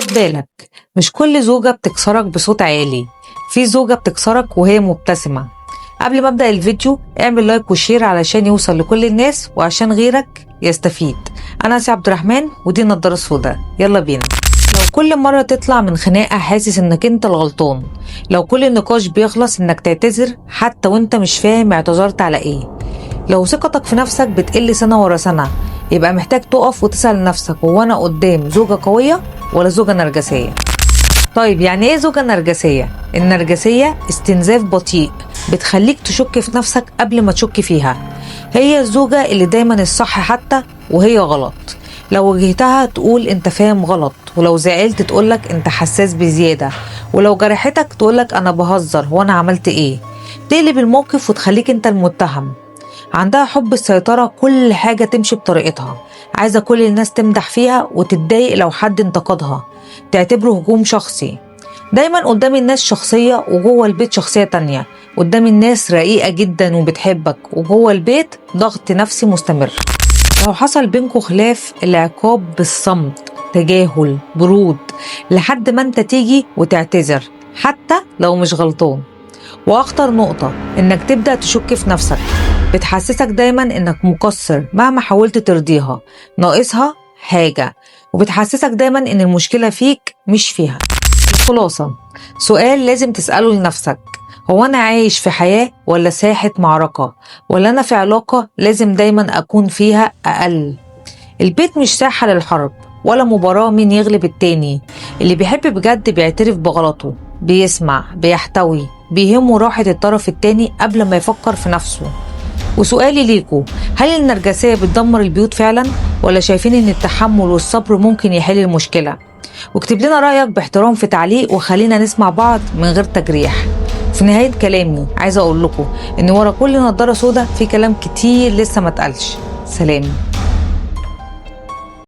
خد بالك، مش كل زوجة بتكسرك بصوت عالي، في زوجة بتكسرك وهي مبتسمة. قبل ما ابدأ الفيديو اعمل لايك وشير علشان يوصل لكل الناس وعشان غيرك يستفيد. انا سي عبد الرحمن ودي نضارة سودا، يلا بينا. لو كل مرة تطلع من خناقة حاسس انك انت الغلطان، لو كل نقاش بيخلص انك تعتذر حتى وانت مش فاهم اعتذرت على ايه، لو ثقتك في نفسك بتقل سنة ورا سنة، يبقى محتاج تقف وتسأل نفسك هو انا قدام زوجة قوية ولا زوجة نرجسية؟ طيب يعني ايه زوجة نرجسية؟ النرجسية استنزاف بطيء بتخليك تشك في نفسك قبل ما تشك فيها. هي الزوجة اللي دايما الصح حتى وهي غلط، لو واجهتها تقول انت فاهم غلط، ولو زعلت تقولك انت حساس بزيادة، ولو جرحتك تقولك انا بهزر وانا عملت ايه. تقلب الموقف وتخليك انت المتهم. عندها حب السيطرة، كل حاجة تمشي بطريقتها، عايزة كل الناس تمدح فيها وتتضايق لو حد انتقدها، تعتبره هجوم شخصي. دايما قدام الناس شخصية وجوه البيت شخصية تانية. قدام الناس رقيقة جدا وبتحبك، وجوه البيت ضغط نفسي مستمر. لو حصل بينكوا خلاف، العقاب بالصمت، تجاهل، برود، لحد ما انت تيجي وتعتذر حتى لو مش غلطان. واخطر نقطة انك تبدأ تشك في نفسك، بتحسسك دايما انك مقصر مهما حاولت ترضيها، ناقصها حاجة، وبتحسسك دايما ان المشكلة فيك مش فيها. الخلاصة، سؤال لازم تسأله لنفسك، هو انا عايش في حياة ولا ساحة معركة؟ ولا انا في علاقة لازم دايما اكون فيها اقل؟ البيت مش ساحة للحرب ولا مباراة مين يغلب التاني. اللي بيحب بجد بيعترف بغلطه، بيسمع، بيحتوي، بيهمه راحة الطرف التاني قبل ما يفكر في نفسه. وسؤالي ليكوا، هل النرجسية بتدمر البيوت فعلا، ولا شايفين ان التحمل والصبر ممكن يحل المشكلة؟ واكتب لنا رأيك باحترام في تعليق، وخلينا نسمع بعض من غير تجريح. في نهاية كلامي عايزة اقول لكم ان ورا كل نضارة سودا في كلام كتير لسه ما اتقالش. سلام.